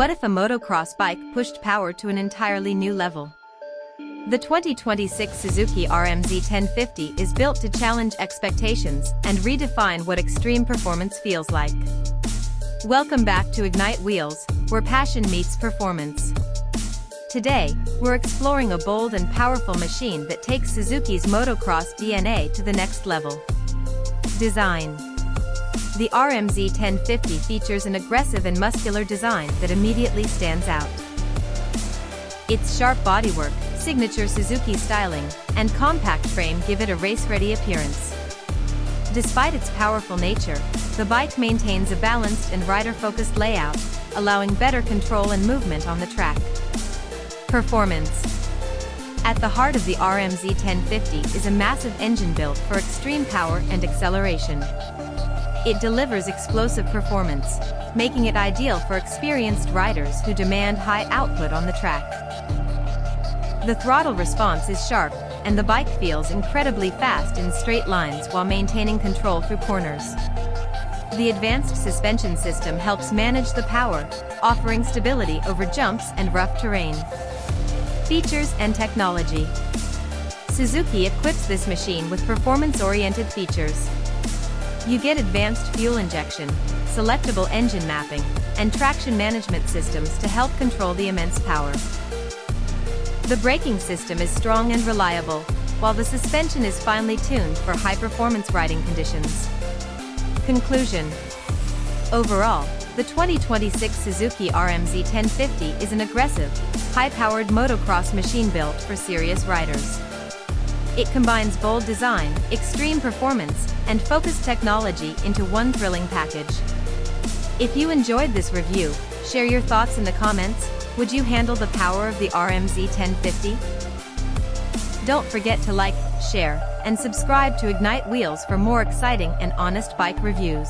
What if a motocross bike pushed power to an entirely new level? The 2026 Suzuki RM Z 1050 is built to challenge expectations and redefine what extreme performance feels like. Welcome back to Ignite Wheels, where passion meets performance. Today, we're exploring a bold and powerful machine that takes Suzuki's motocross DNA to the next level. Design. The RM Z 1050 features an aggressive and muscular design that immediately stands out. Its sharp bodywork, signature Suzuki styling, and compact frame give it a race-ready appearance. Despite its powerful nature, the bike maintains a balanced and rider-focused layout, allowing better control and movement on the track. Performance. At the heart of the RM Z 1050 is a massive engine built for extreme power and acceleration. It delivers explosive performance, making it ideal for experienced riders who demand high output on the track. The throttle response is sharp, and the bike feels incredibly fast in straight lines while maintaining control through corners. The advanced suspension system helps manage the power, offering stability over jumps and rough terrain. Features and technology. Suzuki equips this machine with performance-oriented features. You get advanced fuel injection, selectable engine mapping, and traction management systems to help control the immense power. The braking system is strong and reliable, while the suspension is finely tuned for high-performance riding conditions. Conclusion. Overall, the 2026 Suzuki RM Z 1050 is an aggressive, high-powered motocross machine built for serious riders. It combines bold design, extreme performance, and focused technology into one thrilling package. If you enjoyed this review, share your thoughts in the comments. Would you handle the power of the RM Z 1050? Don't forget to like, share, and subscribe to Ignite Wheels for more exciting and honest bike reviews.